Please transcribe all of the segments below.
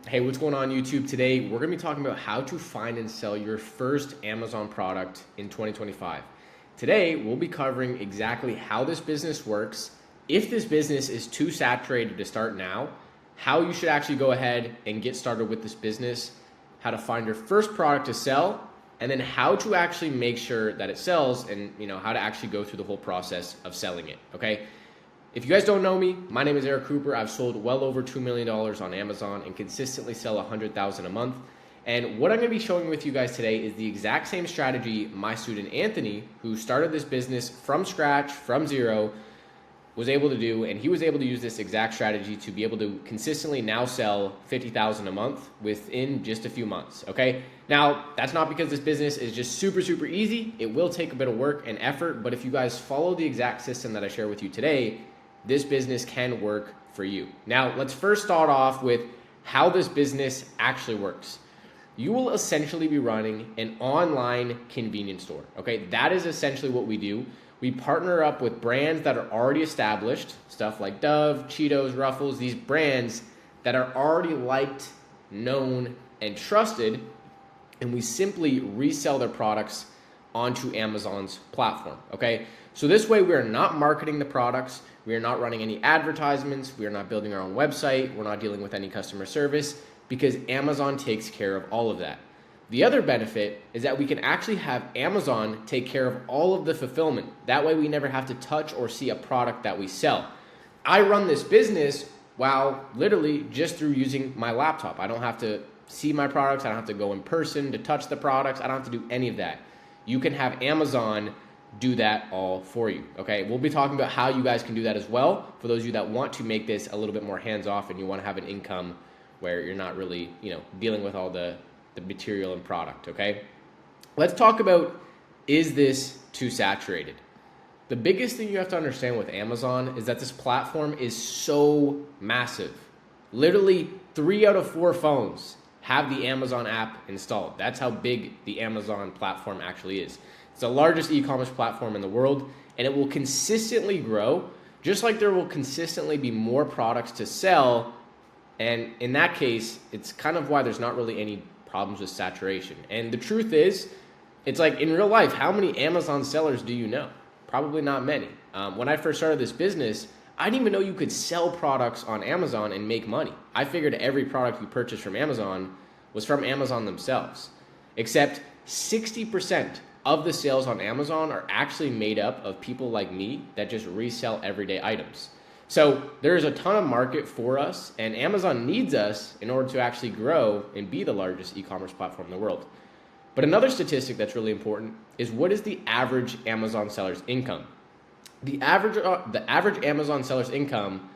Hey, what's going on YouTube? Today, we're gonna be talking about how to find and sell your first Amazon product in 2025. Today, we'll be covering exactly how this business works, if this business is too saturated to start now, how you should actually go ahead and get started with this business, how to find your first product to sell, and then how to actually make sure that it sells and how to actually go through the whole process of selling it, okay? If you guys don't know me, my name is Eric Cooper. I've sold well over $2 million on Amazon and consistently sell 100,000 a month. And what I'm gonna be showing with you guys today is the exact same strategy my student Anthony, who started this business from scratch, from zero, was able to do. And he was able to use this exact strategy to be able to consistently now sell 50,000 a month within just a few months, okay? Now, that's not because this business is just super easy. It will take a bit of work and effort, but if you guys follow the exact system that I share with you today, this business can work for you. Now, let's first start off with how this business actually works. You will essentially be running an online convenience store, okay? That is essentially what we do. We partner up with brands that are already established, stuff like Dove, Cheetos, Ruffles, these brands that are already liked, known, and trusted, and we simply resell their products onto Amazon's platform, okay? So this way we are not marketing the products, we are not running any advertisements, we are not building our own website, we're not dealing with any customer service because Amazon takes care of all of that. The other benefit is that we can actually have Amazon take care of all of the fulfillment. That way we never have to touch or see a product that we sell. I run this business literally just through using my laptop. I don't have to see my products, I don't have to go in person to touch the products, I don't have to do any of that. You can have Amazon do that all for you, okay? We'll be talking about how you guys can do that as well for those of you that want to make this a little bit more hands-off and you want to have an income where you're not really, dealing with all the material and product, okay? Let's talk about, is this too saturated? The biggest thing you have to understand with Amazon is that this platform is so massive. Literally 3 out of 4 phones have the Amazon app installed. That's how big the Amazon platform actually is. It's the largest e-commerce platform in the world, and it will consistently grow, just like there will consistently be more products to sell. And in that case, it's kind of why there's not really any problems with saturation. And the truth is, it's like in real life, how many Amazon sellers do you know? Probably not many. When I first started this business, I didn't even know you could sell products on Amazon and make money. I figured every product you purchased from Amazon was from Amazon themselves, except 60% of the sales on Amazon are actually made up of people like me that just resell everyday items. So there's a ton of market for us, and Amazon needs us in order to actually grow and be the largest e-commerce platform in the world. But another statistic that's really important is, what is the average Amazon seller's income? The average Amazon seller's income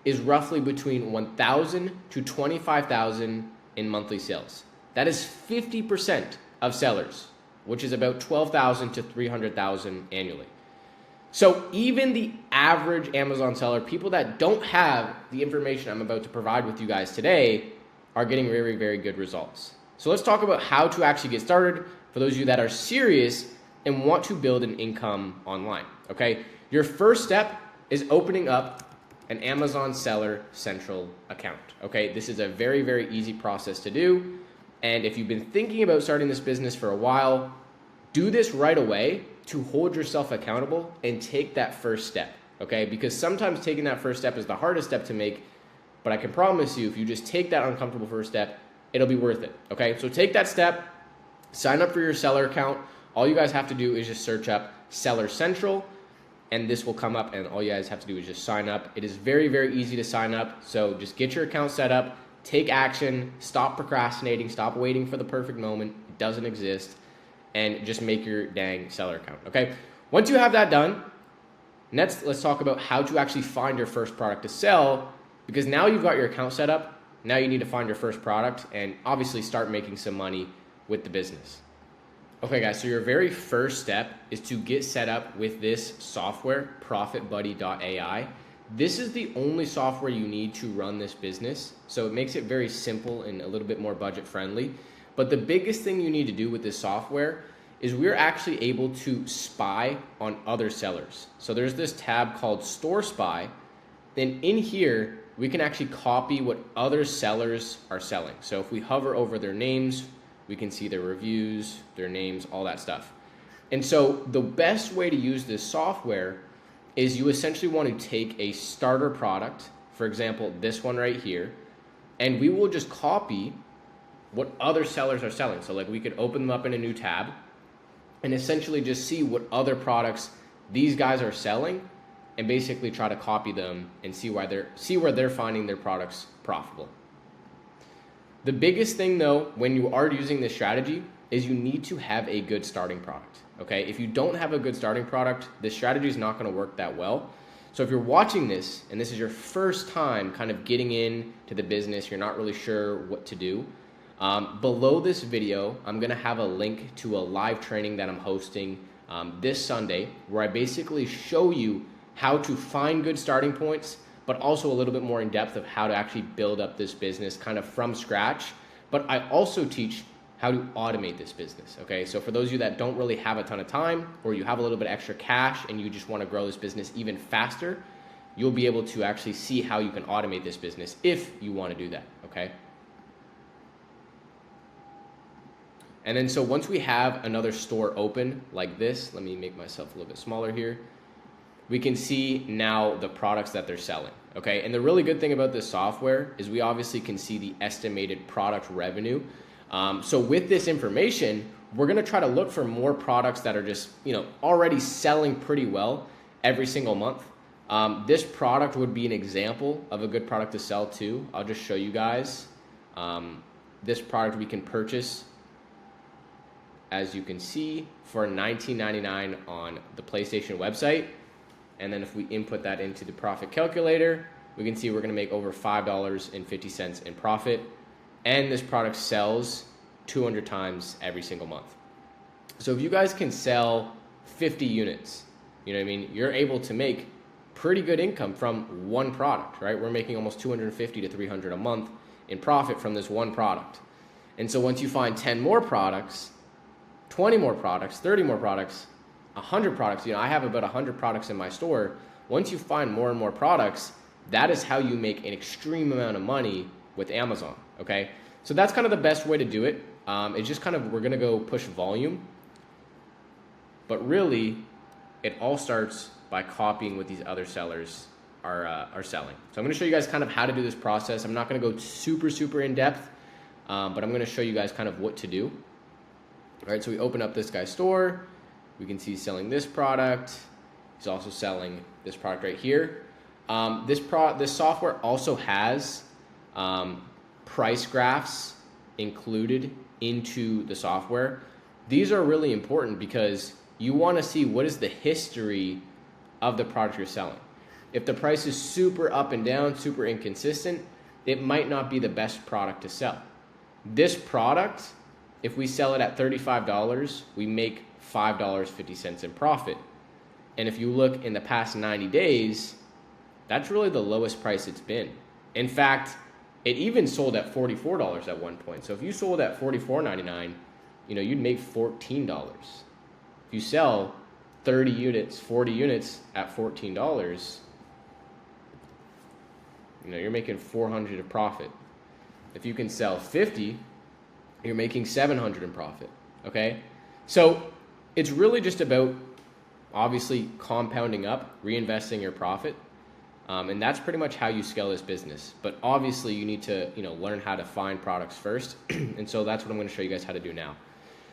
is roughly between $1,000 to $25,000 in monthly sales. That is 50% of sellers, which is about $12,000 to $300,000 annually. So even the average Amazon seller, people that don't have the information I'm about to provide with you guys today, are getting very good results. So let's talk about how to actually get started for those of you that are serious and want to build an income online, okay? Your first step is opening up an Amazon Seller Central account, okay? This is a very easy process to do. And if you've been thinking about starting this business for a while, do this right away to hold yourself accountable and take that first step, okay? Because sometimes taking that first step is the hardest step to make, but I can promise you, if you just take that uncomfortable first step, it'll be worth it, okay? So take that step, sign up for your seller account. All you guys have to do is just search up Seller Central, and this will come up, and all you guys have to do is just sign up. It is very easy to sign up, so just get your account set up, take action, stop procrastinating, stop waiting for the perfect moment. It doesn't exist. And just make your dang seller account, okay? Once you have that done, next let's talk about how to actually find your first product to sell, because now you've got your account set up, now you need to find your first product and obviously start making some money with the business. Okay guys, so your very first step is to get set up with this software, ProfitBuddy.AI. This is the only software you need to run this business, so it makes it very simple and a little bit more budget friendly. But the biggest thing you need to do with this software is we're actually able to spy on other sellers. So there's this tab called Store Spy. Then in here, we can actually copy what other sellers are selling. So if we hover over their names, we can see their reviews, their names, all that stuff. And so the best way to use this software is you essentially want to take a starter product, for example, this one right here, and we will just copy what other sellers are selling. So like we could open them up in a new tab and essentially just see what other products these guys are selling and basically try to copy them and see where they're finding their products profitable. The biggest thing though, when you are using this strategy, is you need to have a good starting product. Okay, if you don't have a good starting product, this strategy is not going to work that well. So if you're watching this and this is your first time kind of getting into the business, you're not really sure what to do, below this video, I'm going to have a link to a live training that I'm hosting this Sunday, where I basically show you how to find good starting points, but also a little bit more in depth of how to actually build up this business kind of from scratch. But I also teach how to automate this business, okay? So for those of you that don't really have a ton of time, or you have a little bit extra cash and you just wanna grow this business even faster, you'll be able to actually see how you can automate this business if you wanna do that, okay? And then so once we have another store open like this, let me make myself a little bit smaller here, we can see now the products that they're selling, okay? And the really good thing about this software is we obviously can see the estimated product revenue. So with this information, we're gonna try to look for more products that are just, already selling pretty well every single month. This product would be an example of a good product to sell too. I'll just show you guys. This product we can purchase, as you can see, for $19.99 on the PlayStation website. And then if we input that into the profit calculator, we can see we're gonna make over $5.50 in profit. And this product sells 200 times every single month. So if you guys can sell 50 units, you're able to make pretty good income from one product, right? We're making almost 250 to 300 a month in profit from this one product. And so once you find 10 more products, 20 more products, 30 more products, 100 products, I have about 100 products in my store. Once you find more and more products, that is how you make an extreme amount of money with Amazon, okay? So that's kind of the best way to do it. It's just kind of, we're gonna go push volume, but really it all starts by copying what these other sellers are selling. So I'm gonna show you guys kind of how to do this process. I'm not gonna go super in depth, but I'm gonna show you guys kind of what to do. All right, so we open up this guy's store. We can see he's selling this product. He's also selling this product right here. This software also has price graphs included into the software. These are really important because you want to see what is the history of the product you're selling. If the price is super up and down, super inconsistent, it might not be the best product to sell. This product, if we sell it at $35, we make $5.50 in profit. And if you look in the past 90 days, that's really the lowest price it's been. In fact, it even sold at $44 at one point. So if you sold at $44.99, you'd make $14. If you sell 30 units, 40 units at $14, you're making $400 of profit. If you can sell 50, you're making $700 in profit, okay? So it's really just about obviously compounding up, reinvesting your profit. And that's pretty much how you scale this business. But obviously you need to, learn how to find products first. And so that's what I'm going to show you guys how to do now.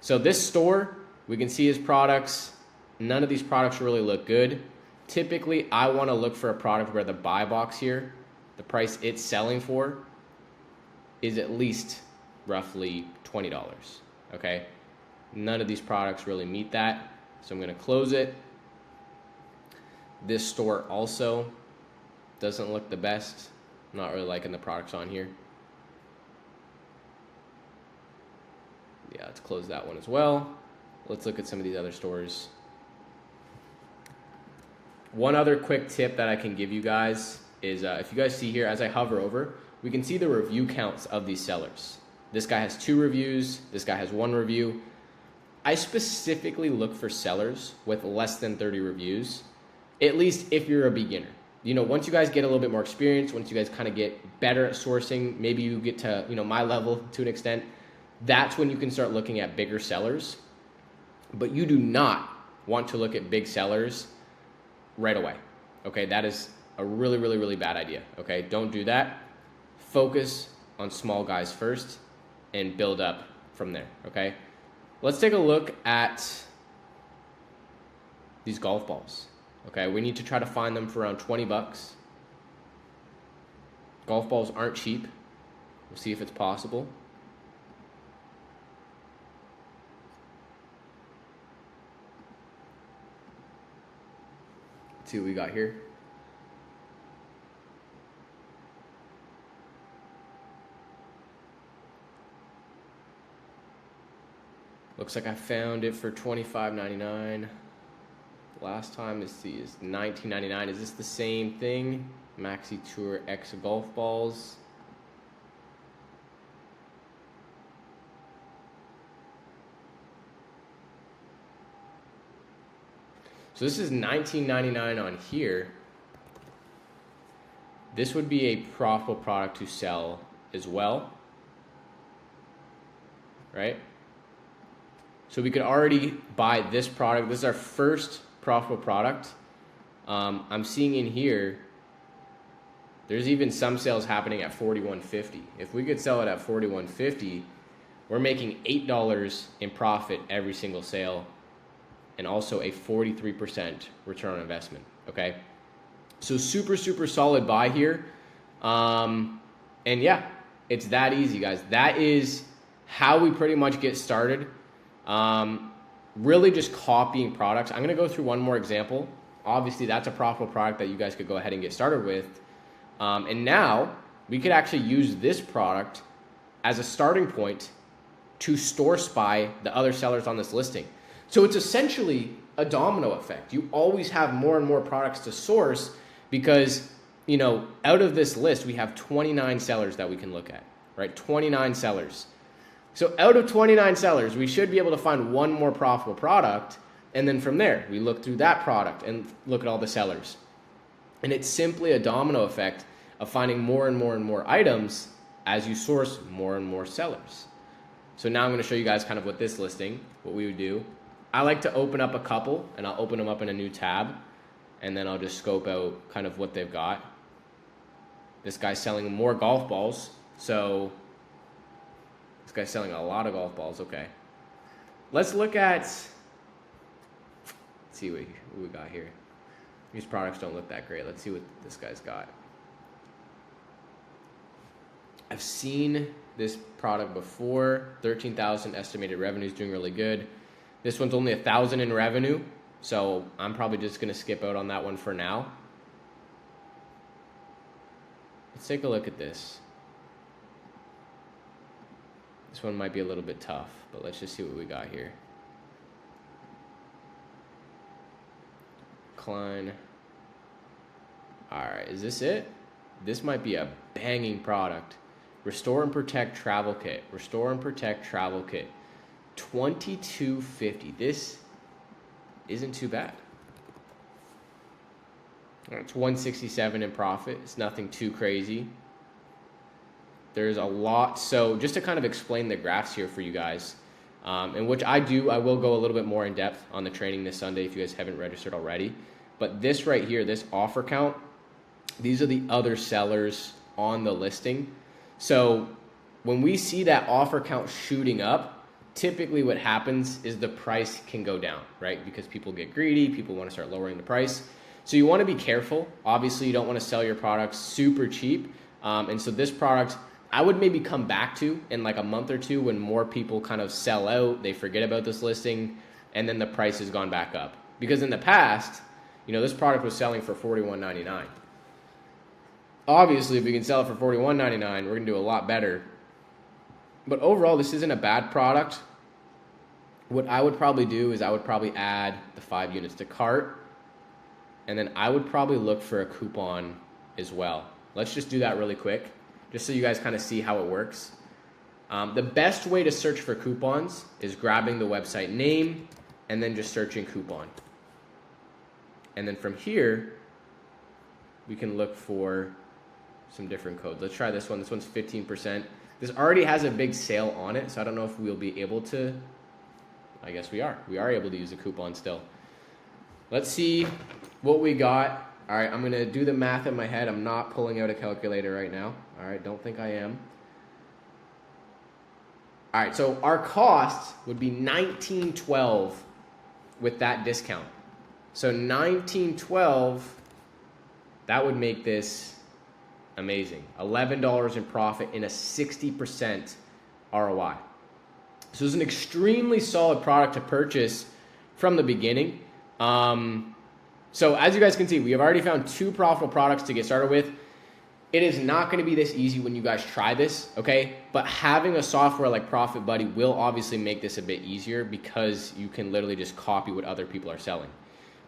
So this store, we can see his products. None of these products really look good. Typically, I want to look for a product where the buy box here, the price it's selling for, is at least roughly $20, okay? None of these products really meet that. So I'm going to close it. This store also doesn't look the best. I'm not really liking the products on here. Yeah, let's close that one as well. Let's look at some of these other stores. One other quick tip that I can give you guys is if you guys see here, as I hover over, we can see the review counts of these sellers. This guy has 2 reviews. This guy has 1 review. I specifically look for sellers with less than 30 reviews, at least if you're a beginner. once you guys get a little bit more experience, once you guys kind of get better at sourcing, maybe you get to, my level to an extent, that's when you can start looking at bigger sellers. But you do not want to look at big sellers right away. Okay, that is a really, really, really bad idea. Okay, don't do that. Focus on small guys first and build up from there. Okay, let's take a look at these golf balls. Okay, we need to try to find them for around 20 bucks. Golf balls aren't cheap. We'll see if it's possible. Let's see what we got here. Looks like I found it for $25.99. Last time, let's see, is $19.99. Is this the same thing? Maxi Tour X golf balls. So this is $19.99 on here. This would be a profitable product to sell as well, right? So we could already buy this product. This is our first profitable product. I'm seeing in here, there's even some sales happening at $41.50. If we could sell it at $41.50, we're making $8 in profit every single sale, and also a 43% return on investment. Okay, so super, super solid buy here. And yeah, it's that easy, guys. That is how we pretty much get started. Really just copying products. I'm going to go through one more example. Obviously, that's a profitable product that you guys could go ahead and get started with. And now we could actually use this product as a starting point to store spy the other sellers on this listing. So it's essentially a domino effect. You always have more and more products to source because, out of this list, we have 29 sellers that we can look at, right? 29 sellers. So out of 29 sellers, we should be able to find one more profitable product. And then from there, we look through that product and look at all the sellers. And it's simply a domino effect of finding more and more and more items as you source more and more sellers. So now I'm going to show you guys kind of what this listing, what we would do. I like to open up a couple, and I'll open them up in a new tab, and then I'll just scope out kind of what they've got. This guy's selling more golf balls, so this guy's selling a lot of golf balls. Okay, let's look at, let's see what we got here. These products don't look that great. Let's see what this guy's got. I've seen this product before. 13,000 estimated revenue is doing really good. This one's only 1,000 in revenue, so I'm probably just going to skip out on that one for now. Let's take a look at this. This one might be a little bit tough, but let's just see what we got here. Klein. All right, is this it? This might be a banging product. Restore and Protect Travel Kit. Restore and Protect Travel Kit. $22.50. This isn't too bad. It's $167 in profit. It's nothing too crazy. There's a lot. So just to kind of explain the graphs here for you guys, and which I will go a little bit more in depth on the training this Sunday if you guys haven't registered already. But this right here, this offer count, these are the other sellers on the listing. So when we see that offer count shooting up, typically what happens is the price can go down, right? Because people get greedy, people want to start lowering the price. So you want to be careful. Obviously, you don't want to sell your products super cheap. And so this product, I would maybe come back to in like a month or two when more people kind of sell out, they forget about this listing, and then the price has gone back up. Because in the past, this product was selling for $41.99. Obviously, if we can sell it for $41.99, we're going to do a lot better. But overall, this isn't a bad product. What I would probably do is I would probably add the 5 units to cart, and then I would probably look for a coupon as well. Let's just do that really quick, just so you guys kind of see how it works. The best way to search for coupons is grabbing the website name and then just searching coupon. And then from here, we can look for some different codes. Let's try this one. This one's 15%. This already has a big sale on it, so I don't know if we'll be able to. I guess we are. We are able to use a coupon still. Let's see what we got. All right, I'm going to do the math in my head. I'm not pulling out a calculator right now. All right, don't think I am. All right, so our cost would be $19.12 with that discount. So $19.12, that would make this amazing. $11 in profit in a 60% ROI. So it's an extremely solid product to purchase from the beginning. So as you guys can see, we have already found 2 profitable products to get started with. It is not going to be this easy when you guys try this, okay? But having a software like ProfitBuddy will obviously make this a bit easier because you can literally just copy what other people are selling.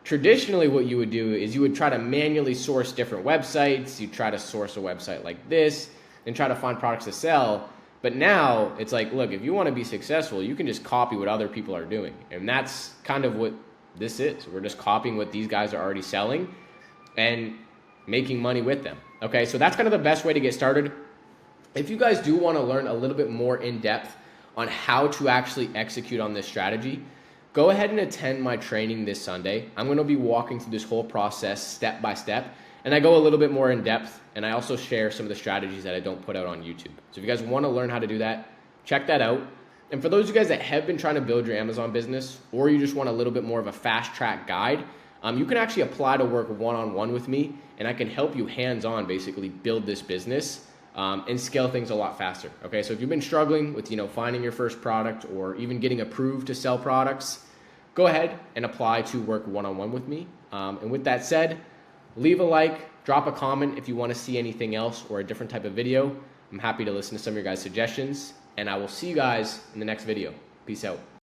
Traditionally, what you would do is you would try to manually source different websites. You try to source a website like this and try to find products to sell. But now it's like, look, if you want to be successful, you can just copy what other people are doing. And that's kind of what this is. We're just copying what these guys are already selling and making money with them. Okay, so that's kind of the best way to get started. If you guys do want to learn a little bit more in depth on how to actually execute on this strategy, go ahead and attend my training this Sunday. I'm going to be walking through this whole process step by step, and I go a little bit more in depth, and I also share some of the strategies that I don't put out on YouTube. So if you guys want to learn how to do that, check that out. And for those of you guys that have been trying to build your Amazon business, or you just want a little bit more of a fast track guide, you can actually apply to work one-on-one with me, and I can help you hands-on basically build this business and scale things a lot faster. Okay, so if you've been struggling with finding your first product or even getting approved to sell products, go ahead and apply to work one-on-one with me. And with that said, leave a like, drop a comment if you want to see anything else or a different type of video. I'm happy to listen to some of your guys' suggestions, and I will see you guys in the next video. Peace out.